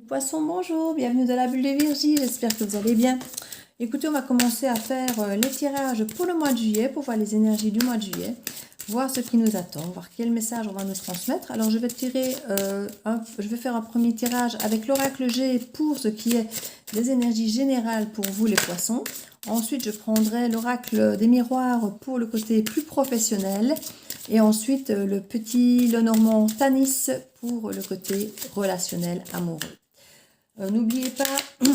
Poisson, bonjour, bienvenue dans la bulle de Virgie, j'espère que vous allez bien. Écoutez, on va commencer à faire les tirages pour le mois de juillet, pour voir les énergies du mois de juillet, voir ce qui nous attend, voir quel message on va nous transmettre. Alors je vais faire un premier tirage avec l'oracle G pour ce qui est des énergies générales pour vous les poissons. Ensuite, je prendrai l'oracle des miroirs pour le côté plus professionnel. Et ensuite, le petit Lenormand Tanis pour le côté relationnel amoureux. N'oubliez pas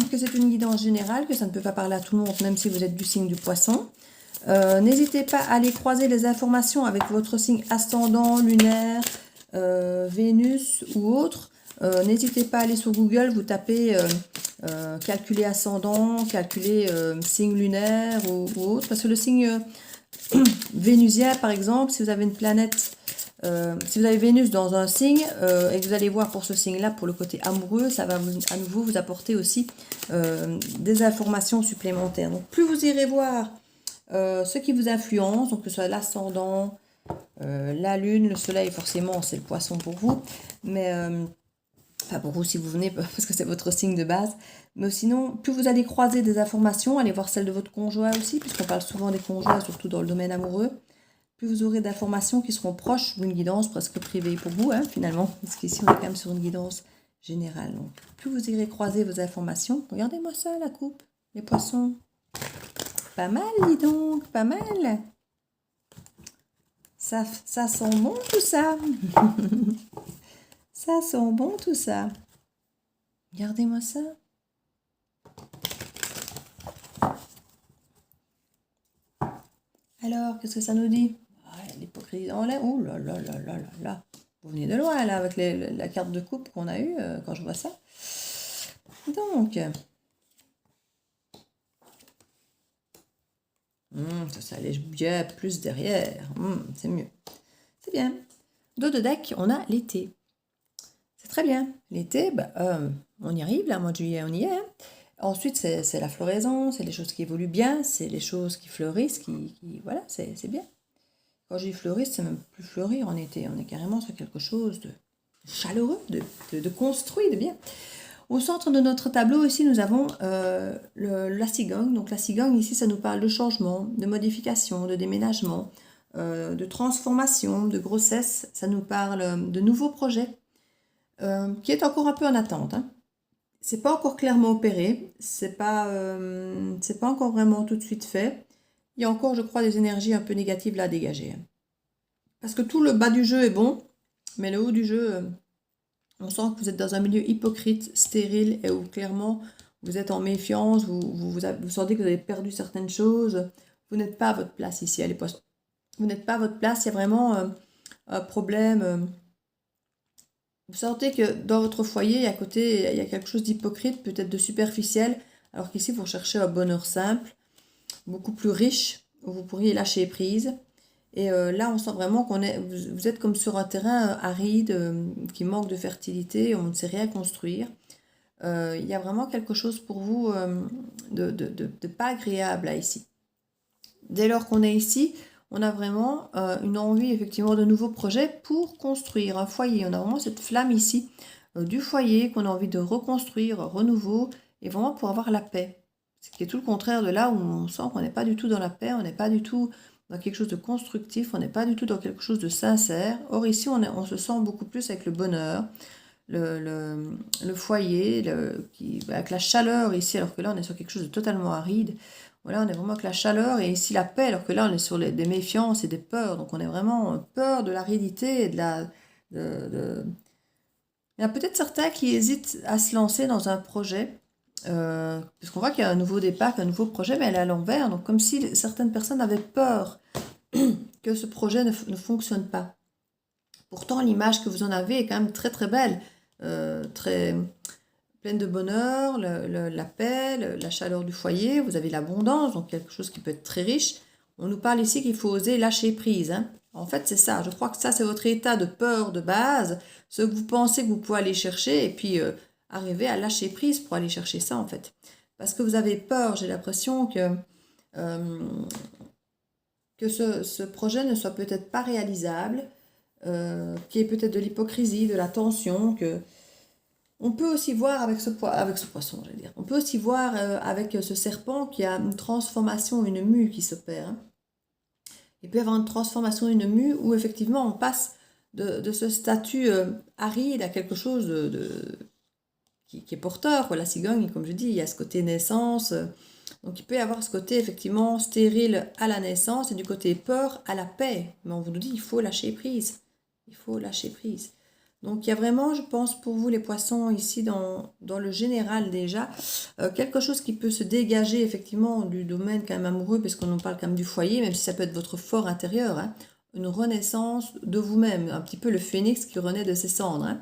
que c'est une guidance générale, que ça ne peut pas parler à tout le monde, même si vous êtes du signe du poisson. N'hésitez pas à aller croiser les informations avec votre signe ascendant, lunaire, Vénus ou autre. N'hésitez pas à aller sur Google, vous tapez calculer ascendant, calculer signe lunaire ou autre. Parce que le signe vénusien, par exemple, si vous avez une planète, si vous avez Vénus dans un signe et que vous allez voir pour ce signe-là, pour le côté amoureux, ça va à nouveau vous apporter aussi des informations supplémentaires. Donc plus vous irez voir ce qui vous influence, donc que ce soit l'ascendant, la lune, le soleil, forcément c'est le poisson pour vous, mais enfin pour vous si vous venez parce que c'est votre signe de base, mais sinon plus vous allez croiser des informations, allez voir celles de votre conjoint aussi, puisqu'on parle souvent des conjoints, surtout dans le domaine amoureux, plus vous aurez d'informations qui seront proches d'une guidance presque privée pour vous, hein, finalement, parce qu'ici on est quand même sur une guidance générale. Donc plus vous irez croiser vos informations, regardez-moi ça la coupe, les poissons, pas mal dis donc, pas mal. Ça sent bon tout ça. Ça sent bon tout ça. Regardez-moi ça. Alors, qu'est-ce que ça nous dit? L'hypocrisie dans l'air. Oh là là là là là là. Vous venez de loin là avec la carte de coupe qu'on a eue quand je vois ça. Donc, ça allège bien plus derrière. C'est mieux. C'est bien. Dos de deck, on a l'été. C'est très bien. L'été, on y arrive, là, mois de juillet, on y est. Hein. Ensuite, c'est la floraison, c'est les choses qui évoluent bien, c'est les choses qui fleurissent, voilà, c'est bien. Quand je dis fleurissent, c'est même plus fleurir en été. On est carrément sur quelque chose de chaleureux, de construit, de bien. Au centre de notre tableau, ici, nous avons la cigogne. Donc la cigogne, ici, ça nous parle de changement, de modification, de déménagement, de transformation, de grossesse. Ça nous parle de nouveaux projets, qui est encore un peu en attente. Hein. C'est pas encore clairement opéré, c'est pas encore vraiment tout de suite fait. Il y a encore, je crois, des énergies un peu négatives là à dégager. Hein. Parce que tout le bas du jeu est bon, mais le haut du jeu, on sent que vous êtes dans un milieu hypocrite, stérile, et où clairement vous êtes en méfiance, vous sentez que vous avez perdu certaines choses, vous n'êtes pas à votre place ici, les poissons. Vous n'êtes pas à votre place, il y a vraiment un problème. Vous sentez que dans votre foyer, à côté, il y a quelque chose d'hypocrite, peut-être de superficiel, alors qu'ici, vous recherchez un bonheur simple, beaucoup plus riche, où vous pourriez lâcher prise. Et là, on sent vraiment vous êtes comme sur un terrain aride, qui manque de fertilité, on ne sait rien construire. Il y a vraiment quelque chose pour vous de pas agréable là, ici. Dès lors qu'on est ici, on a vraiment une envie effectivement de nouveaux projets pour construire un foyer. On a vraiment cette flamme ici du foyer qu'on a envie de reconstruire, renouveau, et vraiment pour avoir la paix. Ce qui est tout le contraire de là où on sent qu'on n'est pas du tout dans la paix, on n'est pas du tout dans quelque chose de constructif, on n'est pas du tout dans quelque chose de sincère. Or ici, on se sent beaucoup plus avec le bonheur, le foyer, avec la chaleur ici, alors que là, on est sur quelque chose de totalement aride. Voilà, on est vraiment avec la chaleur et ici la paix, alors que là, on est sur des méfiances et des peurs. Donc, on est vraiment peur de l'aridité et il y a peut-être certains qui hésitent à se lancer dans un projet, puisqu'on voit qu'il y a un nouveau départ, un nouveau projet, mais elle est à l'envers. Donc, comme si certaines personnes avaient peur que ce projet ne fonctionne pas. Pourtant, l'image que vous en avez est quand même très très belle, très pleine de bonheur, la paix, la chaleur du foyer, vous avez l'abondance, donc quelque chose qui peut être très riche. On nous parle ici qu'il faut oser lâcher prise. Hein. En fait, c'est ça. Je crois que ça, c'est votre état de peur de base, ce que vous pensez que vous pouvez aller chercher, et puis arriver à lâcher prise pour aller chercher ça, en fait. Parce que vous avez peur, j'ai l'impression que ce projet ne soit peut-être pas réalisable, qu'il y ait peut-être de l'hypocrisie, de la tension, que On peut aussi voir avec ce poisson, je vais dire. On peut aussi voir avec ce serpent qu'il y a une transformation, une mue qui s'opère. Hein. Il peut y avoir une transformation, une mue, où effectivement on passe de ce statut aride à quelque chose qui est porteur. Quoi. La cigogne, comme je dis, il y a ce côté naissance. Donc il peut y avoir ce côté effectivement stérile à la naissance et du côté peur à la paix. Mais on vous dit, il faut lâcher prise. Il faut lâcher prise. Donc il y a vraiment, je pense, pour vous les poissons, ici dans le général déjà, quelque chose qui peut se dégager effectivement du domaine quand même amoureux, parce qu'on en parle quand même du foyer, même si ça peut être votre fort intérieur, hein, une renaissance de vous-même, un petit peu le phénix qui renaît de ses cendres. Hein.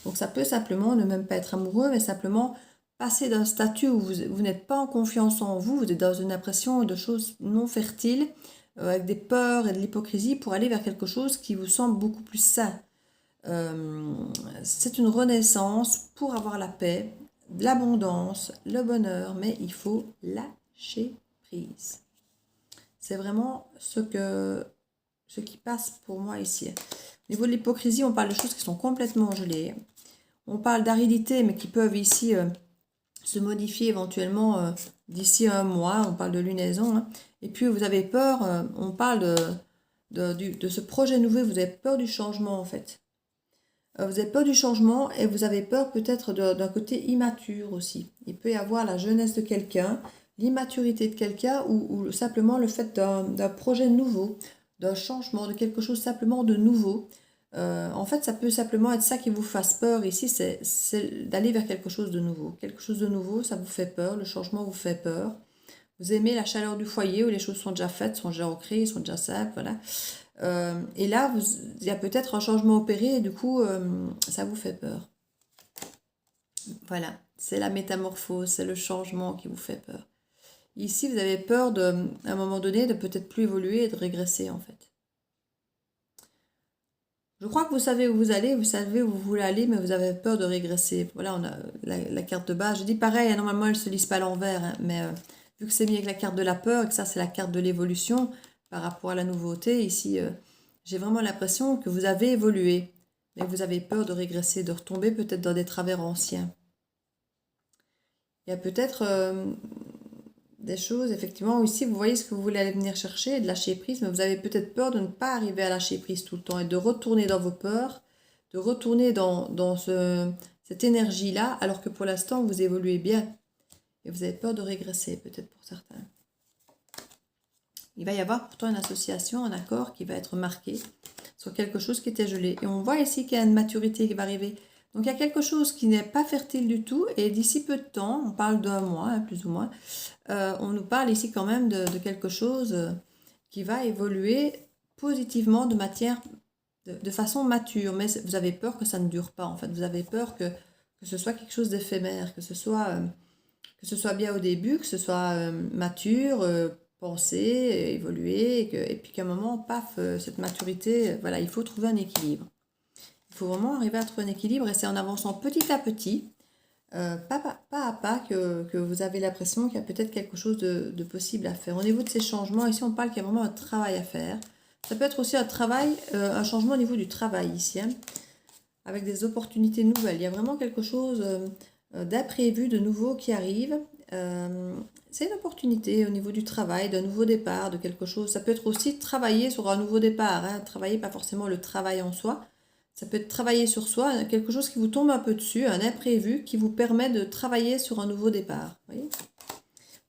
Donc ça peut simplement ne même pas être amoureux, mais simplement passer d'un statut où vous n'êtes pas en confiance en vous, vous êtes dans une impression de choses non fertiles, avec des peurs et de l'hypocrisie, pour aller vers quelque chose qui vous semble beaucoup plus sain. C'est une renaissance pour avoir la paix, l'abondance, le bonheur, mais il faut lâcher prise. C'est vraiment ce qui passe pour moi ici. Au niveau de l'hypocrisie, on parle de choses qui sont complètement gelées. On parle d'aridité, mais qui peuvent ici se modifier éventuellement d'ici un mois. On parle de lunaison. Hein. Et puis, vous avez peur, on parle de ce projet nouveau, vous avez peur du changement en fait. Vous avez peur du changement et vous avez peur peut-être d'un côté immature aussi. Il peut y avoir la jeunesse de quelqu'un, l'immaturité de quelqu'un ou simplement le fait d'un projet nouveau, d'un changement, de quelque chose simplement de nouveau. En fait, ça peut simplement être ça qui vous fasse peur ici, c'est d'aller vers quelque chose de nouveau. Quelque chose de nouveau, ça vous fait peur, le changement vous fait peur. Vous aimez la chaleur du foyer où les choses sont déjà faites, sont déjà ancrées, sont déjà simples, voilà. Et là, il y a peut-être un changement opéré et du coup, ça vous fait peur. Voilà, c'est la métamorphose, c'est le changement qui vous fait peur. Ici, vous avez peur, à un moment donné, de peut-être plus évoluer et de régresser, en fait. Je crois que vous savez où vous allez, vous savez où vous voulez aller, mais vous avez peur de régresser. Voilà, on a la carte de base. Je dis pareil, normalement, elle ne se lise pas à l'envers, hein, mais vu que c'est mis avec la carte de la peur, et que ça, c'est la carte de l'évolution par rapport à la nouveauté, ici, j'ai vraiment l'impression que vous avez évolué, mais vous avez peur de régresser, de retomber peut-être dans des travers anciens. Il y a peut-être des choses, effectivement, où ici, vous voyez ce que vous voulez aller venir chercher, de lâcher prise, mais vous avez peut-être peur de ne pas arriver à lâcher prise tout le temps et de retourner dans vos peurs, de retourner dans cette énergie-là, alors que pour l'instant, vous évoluez bien. Et vous avez peur de régresser, peut-être pour certains. Il va y avoir pourtant une association, un accord qui va être marqué sur quelque chose qui était gelé. Et on voit ici qu'il y a une maturité qui va arriver. Donc il y a quelque chose qui n'est pas fertile du tout. Et d'ici peu de temps, on parle d'un mois, hein, plus ou moins, on nous parle ici quand même de quelque chose qui va évoluer positivement de façon mature. Mais vous avez peur que ça ne dure pas, en fait. Vous avez peur que ce soit quelque chose d'éphémère, que ce soit bien au début, que ce soit mature, pensé, évoluer, et puis qu'à un moment, paf, cette maturité, voilà, il faut trouver un équilibre. Il faut vraiment arriver à trouver un équilibre, et c'est en avançant petit à petit, pas à pas, que vous avez l'impression qu'il y a peut-être quelque chose de possible à faire. Au niveau de ces changements, ici, on parle qu'il y a vraiment un travail à faire. Ça peut être aussi un changement au niveau du travail ici, hein, avec des opportunités nouvelles. Il y a vraiment quelque chose d'imprévu, de nouveau qui arrive. C'est une opportunité au niveau du travail, d'un nouveau départ, de quelque chose. Ça peut être aussi travailler sur un nouveau départ. Hein. Travailler, pas forcément le travail en soi. Ça peut être travailler sur soi, quelque chose qui vous tombe un peu dessus, un imprévu qui vous permet de travailler sur un nouveau départ. Vous voyez,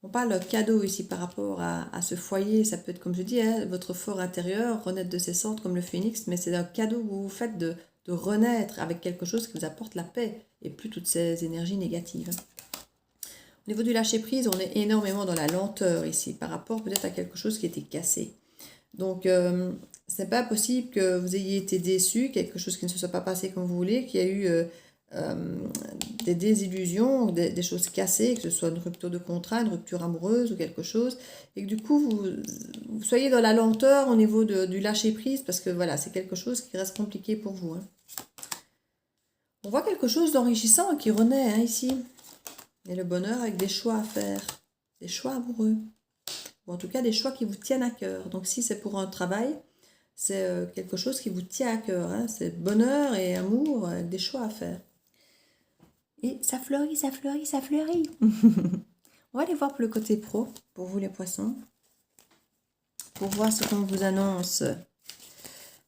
on parle de cadeau ici par rapport à ce foyer. Ça peut être, comme je dis, hein, votre fort intérieur, renaître de ses cendres comme le phénix, mais c'est un cadeau que vous vous faites de renaître avec quelque chose qui vous apporte la paix et plus toutes ces énergies négatives. Au niveau du lâcher-prise, on est énormément dans la lenteur ici, par rapport peut-être à quelque chose qui était cassé. Donc, c'est pas possible que vous ayez été déçu, quelque chose qui ne se soit pas passé comme vous voulez, qu'il y a eu des désillusions, des choses cassées, que ce soit une rupture de contrat, une rupture amoureuse ou quelque chose, et que du coup, vous soyez dans la lenteur au niveau du lâcher-prise, parce que voilà, c'est quelque chose qui reste compliqué pour vous. Hein. On voit quelque chose d'enrichissant qui renaît hein, ici. Et le bonheur avec des choix à faire, des choix amoureux, ou en tout cas des choix qui vous tiennent à cœur. Donc si c'est pour un travail, c'est quelque chose qui vous tient à cœur. Hein. C'est bonheur et amour avec des choix à faire. Et ça fleurit, ça fleurit, ça fleurit. On va aller voir pour le côté pro, pour vous les poissons, pour voir ce qu'on vous annonce.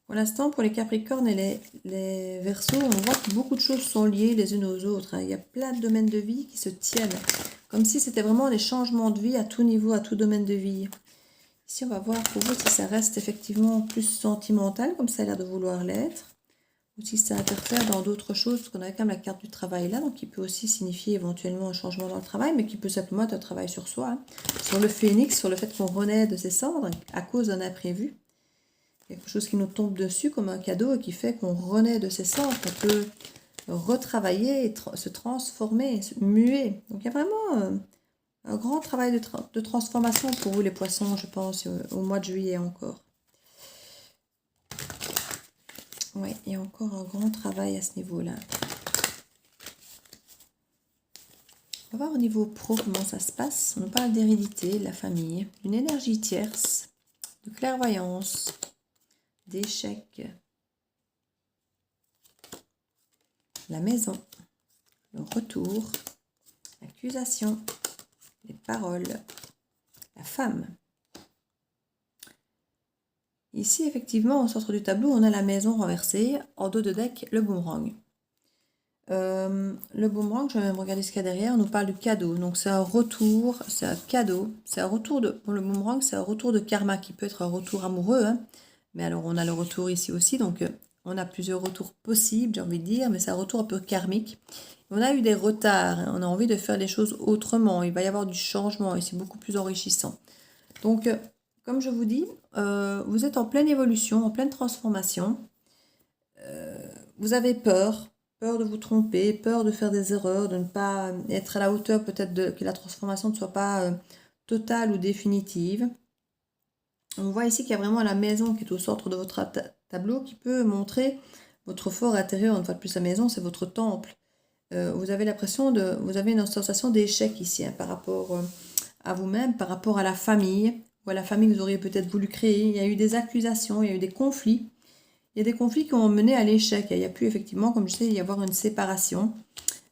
Pour l'instant, pour les Capricornes et les Verseaux, on voit que beaucoup de choses sont liées les unes aux autres. Il y a plein de domaines de vie qui se tiennent, comme si c'était vraiment des changements de vie à tout niveau, à tout domaine de vie. Ici, on va voir pour vous si ça reste effectivement plus sentimental, comme ça a l'air de vouloir l'être, ou si ça interfère dans d'autres choses, parce qu'on a quand même la carte du travail là, donc qui peut aussi signifier éventuellement un changement dans le travail, mais qui peut simplement être un travail sur soi, hein. Sur le phénix, sur le fait qu'on renaît de ses cendres à cause d'un imprévu. Quelque chose qui nous tombe dessus comme un cadeau et qui fait qu'on renaît de ses cendres, qu'on peut retravailler, se transformer, muer. Donc il y a vraiment un grand travail de transformation pour vous les poissons, je pense, au mois de juillet encore. Oui, il y a encore un grand travail à ce niveau-là. On va voir au niveau pro comment ça se passe. On parle d'hérédité, de la famille, d'une énergie tierce, de clairvoyance, d'échec, la maison, le retour, l'accusation, les paroles, la femme. Ici, effectivement, au centre du tableau, on a la maison renversée. En dos de deck, le boomerang. Le boomerang, je vais même regarder ce qu'il y a derrière. On nous parle du cadeau. Donc, c'est un retour, c'est un cadeau. C'est un retour de... Pour le boomerang, c'est un retour de karma qui peut être un retour amoureux, hein. Mais alors, on a le retour ici aussi. Donc, on a plusieurs retours possibles, j'ai envie de dire. Mais c'est un retour un peu karmique. On a eu des retards. Hein. On a envie de faire les choses autrement. Il va y avoir du changement et c'est beaucoup plus enrichissant. Donc, comme je vous dis, vous êtes en pleine évolution, en pleine transformation. Vous avez peur de vous tromper, peur de faire des erreurs, de ne pas être à la hauteur peut-être que la transformation ne soit pas totale ou définitive. On voit ici qu'il y a vraiment la maison qui est au centre de votre tableau qui peut montrer votre fort intérieur. Une fois de plus, la maison, c'est votre temple. Vous avez l'impression vous avez une sensation d'échec ici, hein, par rapport à vous-même, par rapport à la famille, ou à la famille que vous auriez peut-être voulu créer. Il y a eu des accusations, il y a eu des conflits. Il y a des conflits qui ont mené à l'échec. Il y a pu effectivement, comme je sais, y avoir une séparation.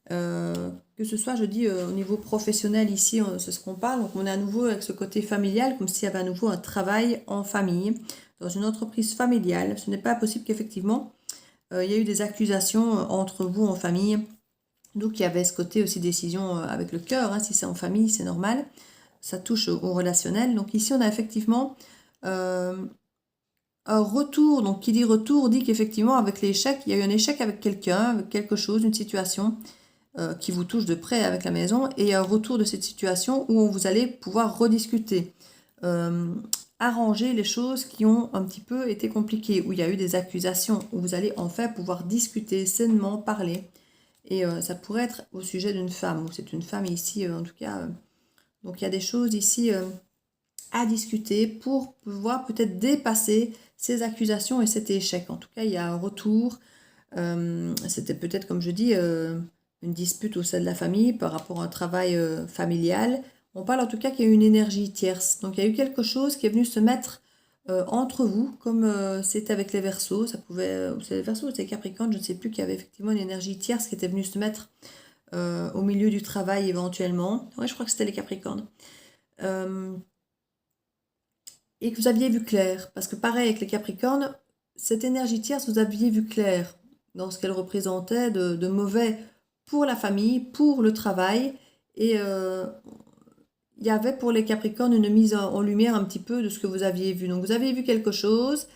Que ce soit, je dis, au niveau professionnel ici, c'est ce qu'on parle. Donc on est à nouveau avec ce côté familial, comme s'il y avait à nouveau un travail en famille, dans une entreprise familiale. Ce n'est pas possible qu'effectivement, il y a eu des accusations entre vous en famille. Donc il y avait ce côté aussi décision avec le cœur, hein. Si c'est en famille, c'est normal. Ça touche au relationnel. Donc ici, on a effectivement un retour. Donc qui dit retour dit qu'effectivement, avec l'échec, il y a eu un échec avec quelqu'un, avec quelque chose, une situation qui vous touche de près avec la maison, et un retour de cette situation où vous allez pouvoir rediscuter, arranger les choses qui ont un petit peu été compliquées, où il y a eu des accusations, où vous allez enfin pouvoir discuter, sainement parler. Et ça pourrait être au sujet d'une femme, ou c'est une femme ici en tout cas. Donc il y a des choses ici à discuter pour pouvoir peut-être dépasser ces accusations et cet échec. En tout cas, il y a un retour. C'était peut-être, comme je dis, une dispute au sein de la famille par rapport à un travail familial. On parle en tout cas qu'il y a eu une énergie tierce. Donc il y a eu quelque chose qui est venu se mettre entre vous, comme c'était avec les Verseaux. Ça pouvait, c'est les Verseaux ou c'est les Capricornes, je ne sais plus, qu'il y avait effectivement une énergie tierce qui était venue se mettre au milieu du travail éventuellement. Oui, je crois que c'était les Capricornes. Et que vous aviez vu clair. Parce que pareil avec les Capricornes, cette énergie tierce, vous aviez vu clair dans ce qu'elle représentait de mauvais pour la famille, pour le travail. Et il y avait pour les Capricornes une mise en lumière un petit peu de ce que vous aviez vu. Donc vous aviez vu quelque chose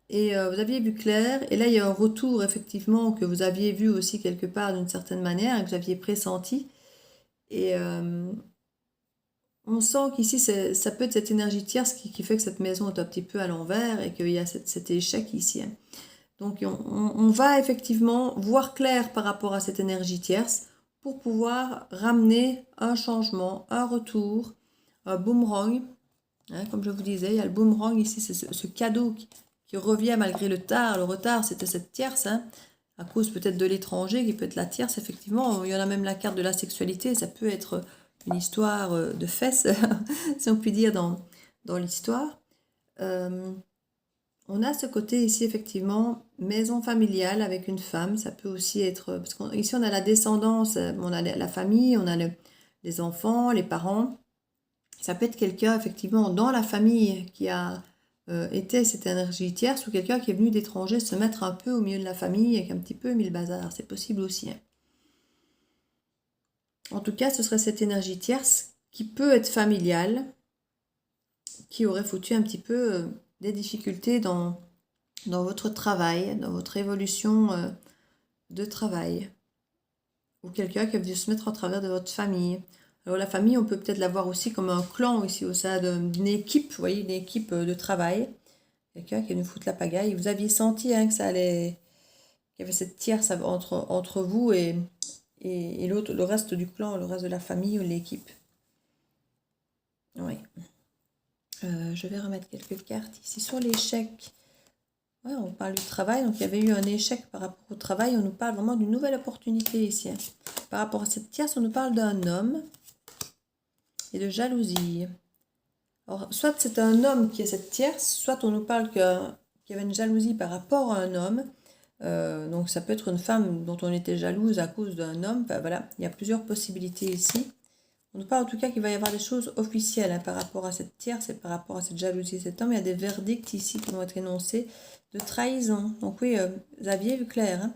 et vous aviez vu clair. Et là, il y a un retour effectivement que vous aviez vu aussi quelque part d'une certaine manière, que vous aviez pressenti. Et on sent qu'ici, ça peut être cette énergie tierce qui fait que cette maison est un petit peu à l'envers et qu'il y a cet échec ici, hein. Donc, on va effectivement voir clair par rapport à cette énergie tierce pour pouvoir ramener un changement, un retour, un boomerang. Hein, comme je vous disais, il y a le boomerang ici, c'est ce cadeau qui revient malgré le tard. Le retard, c'était cette tierce, hein, à cause peut-être de l'étranger, qui peut être la tierce, effectivement. Il y en a même la carte de la sexualité, ça peut être une histoire de fesses, si on peut dire, dans l'histoire. On a ce côté ici, effectivement, maison familiale avec une femme. Ça peut aussi être... Parce qu'ici, on a la descendance, on a la famille, on a les enfants, les parents. Ça peut être quelqu'un, effectivement, dans la famille qui a été cette énergie tierce ou quelqu'un qui est venu d'étranger se mettre un peu au milieu de la famille et qui a un petit peu mis le bazar. C'est possible aussi. Hein. En tout cas, ce serait cette énergie tierce qui peut être familiale, qui aurait foutu un petit peu des difficultés dans votre travail, dans votre évolution de travail. Ou quelqu'un qui a dû se mettre en travers de votre famille. Alors la famille, on peut peut-être la voir aussi comme un clan ici, au sein d'une équipe, vous voyez, une équipe de travail. Quelqu'un qui nous fout la pagaille. Vous aviez senti hein, que ça allait... qu'il y avait cette tierce entre vous et l'autre, le reste du clan, le reste de la famille ou de l'équipe. Oui. Je vais remettre quelques cartes ici sur l'échec. Ouais, on parle du travail, donc il y avait eu un échec par rapport au travail. On nous parle vraiment d'une nouvelle opportunité ici. Hein. Par rapport à cette tierce, on nous parle d'un homme et de jalousie. Alors, soit c'est un homme qui est cette tierce, soit on nous parle qu'il y avait une jalousie par rapport à un homme. Donc ça peut être une femme dont on était jalouse à cause d'un homme. Enfin, voilà, il y a plusieurs possibilités ici. On nous parle en tout cas qu'il va y avoir des choses officielles hein, par rapport à cette tierce et par rapport à cette jalousie de cet homme. Il y a des verdicts ici qui vont être énoncés de trahison. Donc oui, vous aviez vu clair. Hein.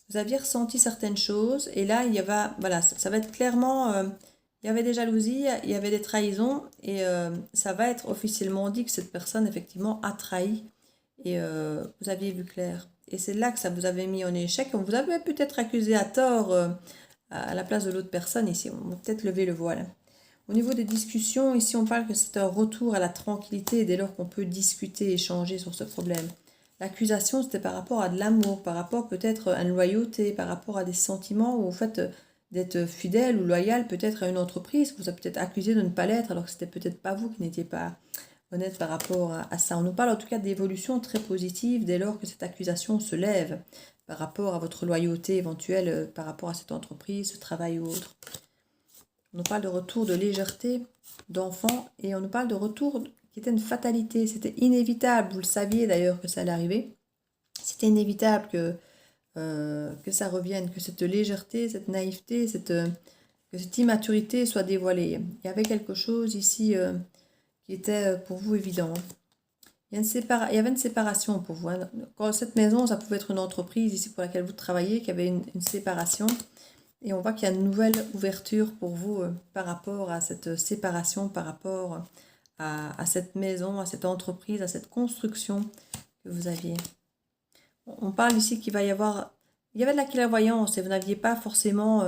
Vous aviez ressenti certaines choses. Et là, voilà, ça va être clairement... il y avait des jalousies, il y avait des trahisons. Et ça va être officiellement dit que cette personne, effectivement, a trahi. Et vous aviez vu clair. Et c'est là que ça vous avait mis en échec. On vous avait peut-être accusé à tort... à la place de l'autre personne, ici, on va peut-être lever le voile. Au niveau des discussions, ici, on parle que c'est un retour à la tranquillité dès lors qu'on peut discuter, échanger sur ce problème. L'accusation, c'était par rapport à de l'amour, par rapport peut-être à une loyauté, par rapport à des sentiments ou au fait d'être fidèle ou loyal peut-être à une entreprise. Vous avez peut-être accusé de ne pas l'être alors que c'était peut-être pas vous qui n'étiez pas honnête par rapport à ça. On nous parle en tout cas d'évolution très positive dès lors que cette accusation se lève par rapport à votre loyauté éventuelle par rapport à cette entreprise, ce travail ou autre. On nous parle de retour de légèreté d'enfant et on nous parle de retour qui était une fatalité. C'était inévitable, vous le saviez d'ailleurs que ça allait arriver. C'était inévitable que ça revienne, que cette légèreté, cette naïveté, que cette immaturité soit dévoilée. Il y avait quelque chose ici qui était pour vous évident. Il y avait une séparation pour vous. Hein. Quand cette maison, ça pouvait être une entreprise ici pour laquelle vous travaillez, qui avait une séparation. Et on voit qu'il y a une nouvelle ouverture pour vous par rapport à cette séparation, par rapport à cette maison, à cette entreprise, à cette construction que vous aviez. On parle ici qu'il va y avoir... Il y avait de la clairvoyance et vous n'aviez pas forcément...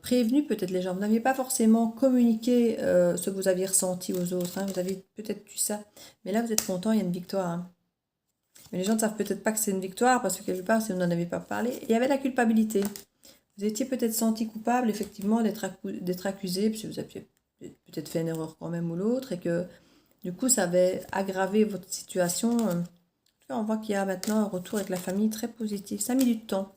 prévenu peut-être les gens, vous n'aviez pas forcément communiqué ce que vous aviez ressenti aux autres, hein. Vous avez peut-être eu ça, mais là vous êtes content, il y a une victoire. Hein. Mais les gens ne savent peut-être pas que c'est une victoire parce que quelque part, si vous n'en avez pas parlé, il y avait la culpabilité. Vous étiez peut-être senti coupable effectivement d'être accusé, puis vous aviez peut-être fait une erreur quand même ou l'autre, et que du coup ça avait aggravé votre situation. En tout cas, on voit qu'il y a maintenant un retour avec la famille très positif. Ça a mis du temps.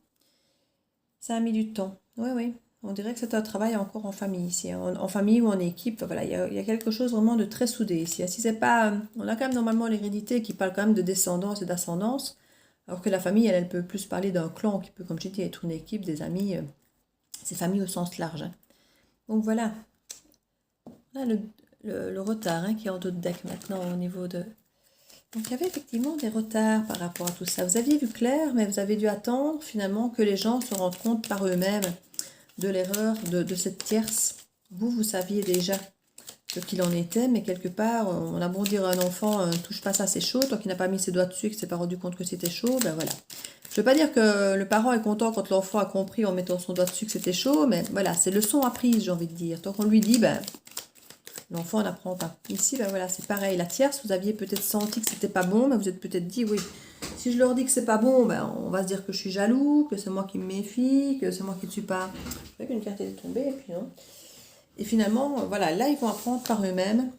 Ça a mis du temps. Oui, oui. On dirait que c'est un travail encore en famille ici, en famille ou en équipe. Voilà, il y a quelque chose vraiment de très soudé ici. Si c'est pas, on a quand même normalement l'hérédité qui parle quand même de descendance et d'ascendance, alors que la famille, elle peut plus parler d'un clan qui peut, comme je dis, être une équipe, des amis, c'est famille au sens large. Hein. Donc voilà, on a le retard hein, qui est en dos de deck maintenant au niveau de... Donc il y avait effectivement des retards par rapport à tout ça. Vous aviez vu clair, mais vous avez dû attendre finalement que les gens se rendent compte par eux-mêmes de l'erreur de cette tierce. Vous saviez déjà ce qu'il en était, mais quelque part, on a beau dire à un enfant, touche pas ça, c'est chaud, tant qu'il n'a pas mis ses doigts dessus et qu'il ne s'est pas rendu compte que c'était chaud, ben voilà. Je ne veux pas dire que le parent est content quand l'enfant a compris en mettant son doigt dessus que c'était chaud, mais voilà, c'est leçon apprise, j'ai envie de dire. Tant qu'on lui dit, ben, l'enfant n'apprend pas. Ici, ben voilà, c'est pareil. La tierce, vous aviez peut-être senti que c'était pas bon, mais vous êtes peut-être dit, oui, si je leur dis que c'est pas bon, ben, on va se dire que je suis jaloux, que c'est moi qui me méfie, que c'est moi qui ne suis pas... Je sais qu'une carte est tombée, et puis non. Et finalement, voilà, là, ils vont apprendre par eux-mêmes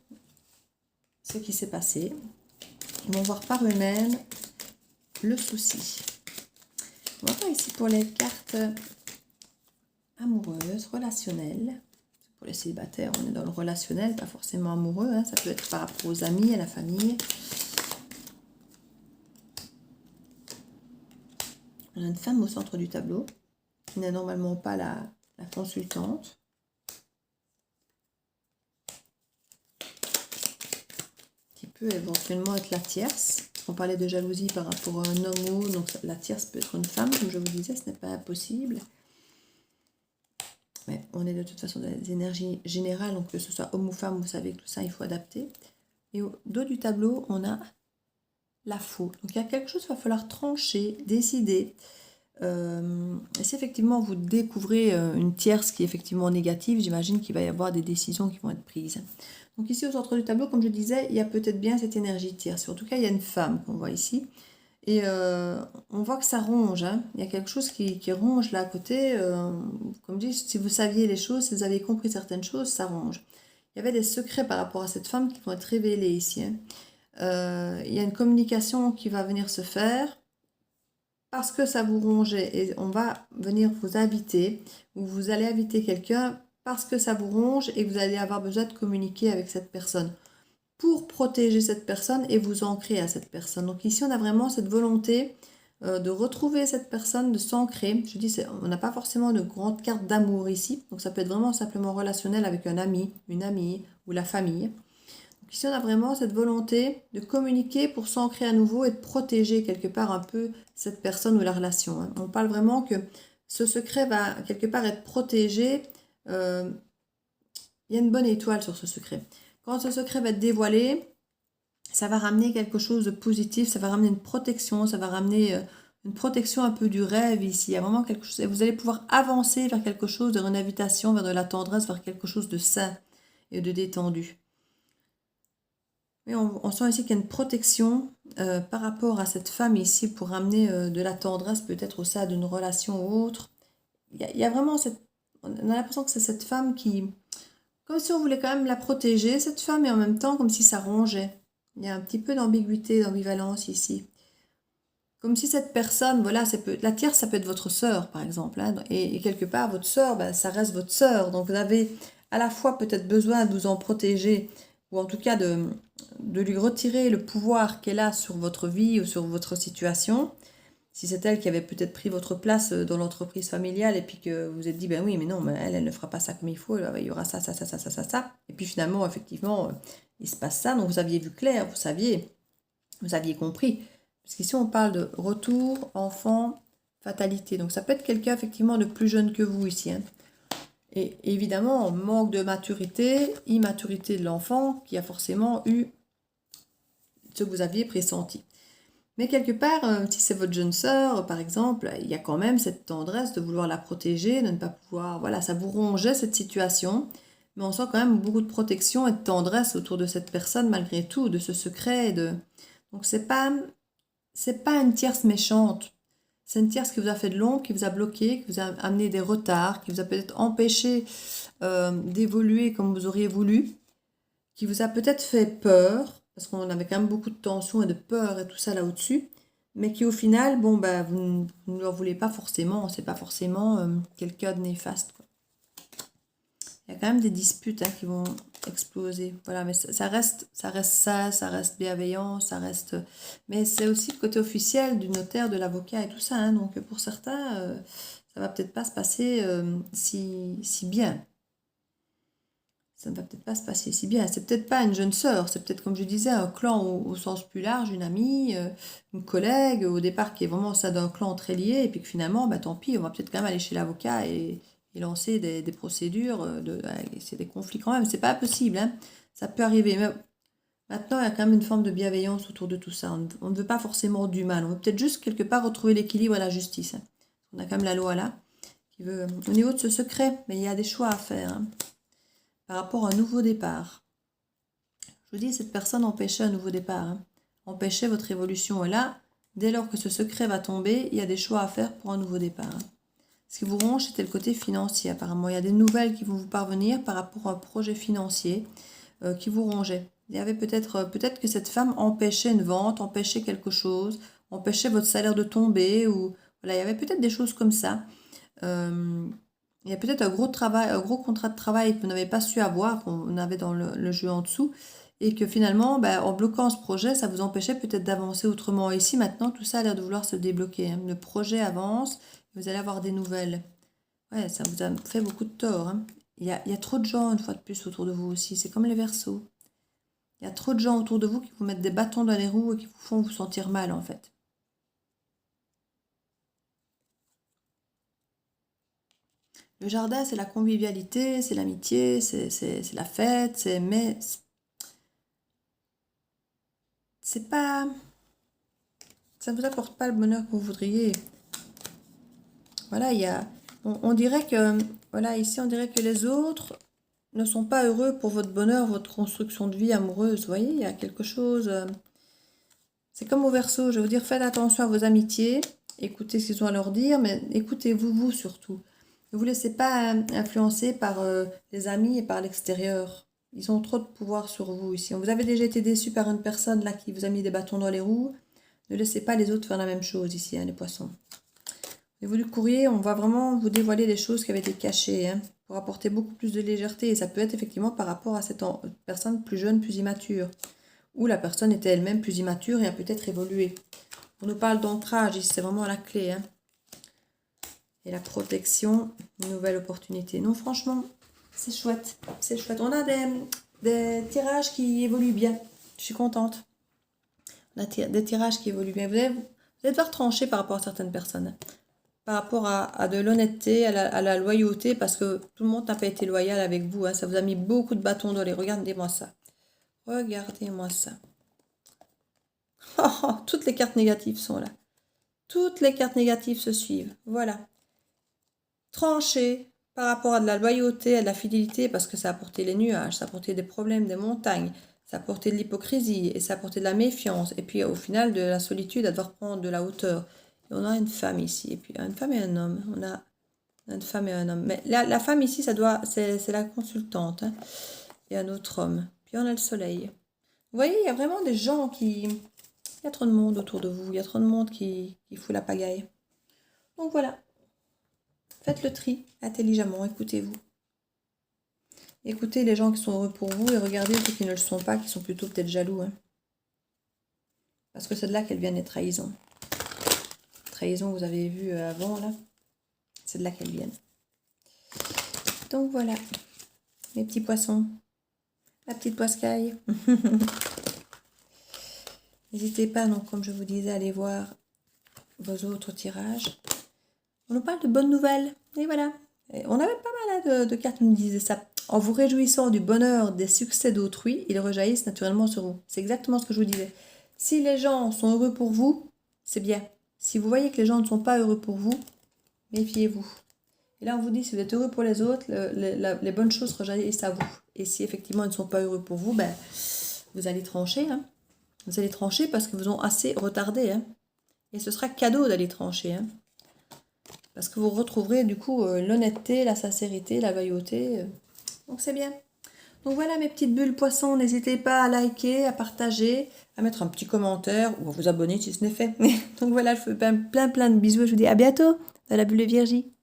ce qui s'est passé. Ils vont voir par eux-mêmes le souci. On va voir ici pour les cartes amoureuses, relationnelles. Pour les célibataires, on est dans le relationnel, pas forcément amoureux. Hein. Ça peut être par rapport aux amis, à la famille. On a une femme au centre du tableau, qui n'est normalement pas la consultante. Qui peut éventuellement être la tierce. On parlait de jalousie par rapport à un homme ou donc la tierce peut être une femme, comme je vous disais, ce n'est pas impossible. Mais on est de toute façon dans les énergies générales, donc que ce soit homme ou femme, vous savez que tout ça, il faut adapter. Et au dos du tableau, on a la faux. Donc il y a quelque chose qu'il va falloir trancher, décider. Si effectivement vous découvrez une tierce qui est effectivement négative, j'imagine qu'il va y avoir des décisions qui vont être prises. Donc ici au centre du tableau, comme je disais, il y a peut-être bien cette énergie tierce. En tout cas, il y a une femme qu'on voit ici. Et on voit que ça ronge, hein. Il y a quelque chose qui ronge là à côté. Comme je dis, si vous saviez les choses, si vous aviez compris certaines choses, ça ronge. Il y avait des secrets par rapport à cette femme qui vont être révélés ici, hein. Il y a une communication qui va venir se faire parce que ça vous rongeait et on va venir vous inviter ou vous allez inviter quelqu'un parce que ça vous ronge et vous allez avoir besoin de communiquer avec cette personne pour protéger cette personne et vous ancrer à cette personne. Donc ici, on a vraiment cette volonté de retrouver cette personne, de s'ancrer. Je dis, on n'a pas forcément de grande carte d'amour ici. Donc ça peut être vraiment simplement relationnel avec un ami, une amie ou la famille. Donc ici, on a vraiment cette volonté de communiquer pour s'ancrer à nouveau et de protéger quelque part un peu cette personne ou la relation, hein. On parle vraiment que ce secret va quelque part être protégé. Il y a une bonne étoile sur ce secret. Quand ce secret va être dévoilé, ça va ramener quelque chose de positif, ça va ramener une protection, ça va ramener une protection un peu du rêve ici. Il y a vraiment quelque chose, et vous allez pouvoir avancer vers quelque chose, vers une invitation, vers de la tendresse, vers quelque chose de sain et de détendu. Mais on sent ici qu'il y a une protection par rapport à cette femme ici pour ramener de la tendresse peut-être au sein d'une relation ou autre. Il y a vraiment cette... On a l'impression que c'est cette femme qui... Comme si on voulait quand même la protéger, cette femme, et en même temps comme si ça rongeait. Il y a un petit peu d'ambiguïté, d'ambivalence ici. Comme si cette personne, voilà, la tierce, ça peut être votre sœur, par exemple, hein, et quelque part, votre sœur, ben, ça reste votre sœur. Donc vous avez à la fois peut-être besoin de vous en protéger, ou en tout cas de lui retirer le pouvoir qu'elle a sur votre vie ou sur votre situation. Si c'est elle qui avait peut-être pris votre place dans l'entreprise familiale et puis que vous vous êtes dit, ben oui, mais non, mais elle ne fera pas ça comme il faut, il y aura ça, ça, ça, ça, ça, ça, ça. Et puis finalement, effectivement, il se passe ça. Donc vous aviez vu clair, vous aviez compris. Parce qu'ici, on parle de retour, enfant, fatalité. Donc ça peut être quelqu'un, effectivement, de plus jeune que vous ici, hein. Et évidemment, manque de maturité, immaturité de l'enfant qui a forcément eu ce que vous aviez pressenti. Mais quelque part, si c'est votre jeune sœur, par exemple, il y a quand même cette tendresse de vouloir la protéger, de ne pas pouvoir... Voilà, ça vous rongeait cette situation, mais on sent quand même beaucoup de protection et de tendresse autour de cette personne malgré tout, de ce secret. Donc c'est pas une tierce méchante. C'est une tierce qui vous a fait de l'ombre, qui vous a bloqué, qui vous a amené des retards, qui vous a peut-être empêché d'évoluer comme vous auriez voulu, qui vous a peut-être fait peur, parce qu'on avait quand même beaucoup de tension et de peur et tout ça là au-dessus, mais qui au final, bon, bah, vous ne leur voulez pas forcément, c'est pas forcément quelqu'un de néfaste, quoi. Il y a quand même des disputes, hein, qui vont exploser. Voilà, mais ça reste ça reste bienveillant, ça reste... Mais c'est aussi le côté officiel du notaire, de l'avocat et tout ça, hein. Donc pour certains, ça va peut-être pas se passer si bien. Ça ne va peut-être pas se passer si bien. C'est peut-être pas une jeune sœur, c'est peut-être, comme je disais, un clan au sens plus large, une amie, une collègue, au départ, qui est vraiment ça d'un clan très lié, et puis que finalement, bah, tant pis, on va peut-être quand même aller chez l'avocat et lancer des procédures, c'est des conflits quand même, c'est pas impossible, hein. Ça peut arriver, mais maintenant, il y a quand même une forme de bienveillance autour de tout ça. On ne veut pas forcément du mal, on veut peut-être juste quelque part retrouver l'équilibre et la justice, hein. On a quand même la loi là, qui veut, au niveau de ce secret, mais il y a des choix à faire, hein, par rapport à un nouveau départ. Je vous dis, cette personne empêchait un nouveau départ, hein, empêchait votre évolution. Et là, dès lors que ce secret va tomber, il y a des choix à faire pour un nouveau départ, hein. Ce qui vous ronge, c'était le côté financier, apparemment. Il y a des nouvelles qui vont vous parvenir par rapport à un projet financier qui vous rongeait. Il y avait peut-être que cette femme empêchait une vente, empêchait quelque chose, empêchait votre salaire de tomber, ou voilà, il y avait peut-être des choses comme ça. Il y a peut-être un gros contrat de travail que vous n'avez pas su avoir, qu'on avait dans le jeu en dessous, et que finalement, bah, en bloquant ce projet, ça vous empêchait peut-être d'avancer autrement. Et ici, maintenant, tout ça a l'air de vouloir se débloquer, hein. Le projet avance, vous allez avoir des nouvelles. Ouais, ça vous a fait beaucoup de tort, hein. Il y a trop de gens, une fois de plus, autour de vous aussi. C'est comme les Verseaux. Il y a trop de gens autour de vous qui vous mettent des bâtons dans les roues et qui vous font vous sentir mal, en fait. Le jardin, c'est la convivialité, c'est l'amitié, c'est la fête, mais c'est pas... Ça ne vous apporte pas le bonheur que vous voudriez. Voilà, il y a... On dirait que... Voilà, ici, on dirait que les autres ne sont pas heureux pour votre bonheur, votre construction de vie amoureuse. Vous voyez, il y a quelque chose... C'est comme au Verseau, je veux dire, faites attention à vos amitiés, écoutez ce qu'ils ont à leur dire, mais écoutez-vous, vous surtout. Ne vous laissez pas influencer par les amis et par l'extérieur. Ils ont trop de pouvoir sur vous ici. Vous avez déjà été déçu par une personne là qui vous a mis des bâtons dans les roues. Ne laissez pas les autres faire la même chose ici, hein, les poissons. Au niveau du courrier, on va vraiment vous dévoiler les choses qui avaient été cachées, hein, pour apporter beaucoup plus de légèreté. Et ça peut être effectivement par rapport à cette personne plus jeune, plus immature. Ou la personne était elle-même plus immature et a peut-être évolué. On nous parle d'ancrage ici, c'est vraiment la clé, hein. Et la protection, une nouvelle opportunité. Non, franchement, c'est chouette. C'est chouette. On a des tirages qui évoluent bien. Je suis contente. On a des tirages qui évoluent bien. Vous allez devoir trancher par rapport à certaines personnes. Par rapport à de l'honnêteté, à la loyauté, parce que tout le monde n'a pas été loyal avec vous, hein. Ça vous a mis beaucoup de bâtons dans les... Regardez-moi ça. Regardez-moi ça. Oh, oh, toutes les cartes négatives sont là. Toutes les cartes négatives se suivent. Voilà. Trancher par rapport à de la loyauté, à de la fidélité, parce que ça a apporté les nuages, ça a apporté des problèmes, des montagnes, ça a apporté de l'hypocrisie, et ça a apporté de la méfiance, et puis au final de la solitude à devoir prendre de la hauteur. Et on a une femme ici, et puis une femme et un homme. On a une femme et un homme. Mais la femme ici, c'est la consultante, hein, et un autre homme. Puis on a le soleil. Vous voyez, il y a vraiment des gens qui... Il y a trop de monde autour de vous, il y a trop de monde qui fout la pagaille. Donc voilà. Faites le tri intelligemment, écoutez-vous. Écoutez les gens qui sont heureux pour vous et regardez ceux qui ne le sont pas, qui sont plutôt peut-être jaloux, hein. Parce que c'est de là qu'elles viennent les trahisons. Trahison, vous avez vu avant, là. C'est de là qu'elles viennent. Donc voilà, mes petits poissons. La petite poiscaille. N'hésitez pas, donc, comme je vous disais, à aller voir vos autres tirages. On nous parle de bonnes nouvelles. Et voilà. Et on avait pas mal de cartes qui nous disaient ça. En vous réjouissant du bonheur, des succès d'autrui, ils rejaillissent naturellement sur vous. C'est exactement ce que je vous disais. Si les gens sont heureux pour vous, c'est bien. Si vous voyez que les gens ne sont pas heureux pour vous, méfiez-vous. Et là, on vous dit, si vous êtes heureux pour les autres, les bonnes choses rejaillissent à vous. Et si effectivement ils ne sont pas heureux pour vous, ben, vous allez trancher, hein. Vous allez trancher parce que vous ont assez retardé, hein. Et ce sera cadeau d'aller trancher, hein. Parce que vous retrouverez du coup l'honnêteté, la sincérité, la loyauté. Donc c'est bien. Donc voilà mes petites bulles poissons. N'hésitez pas à liker, à partager, à mettre un petit commentaire ou à vous abonner si ce n'est fait. Donc voilà, je vous fais plein de bisous. Je vous dis à bientôt dans la bulle de Virgie.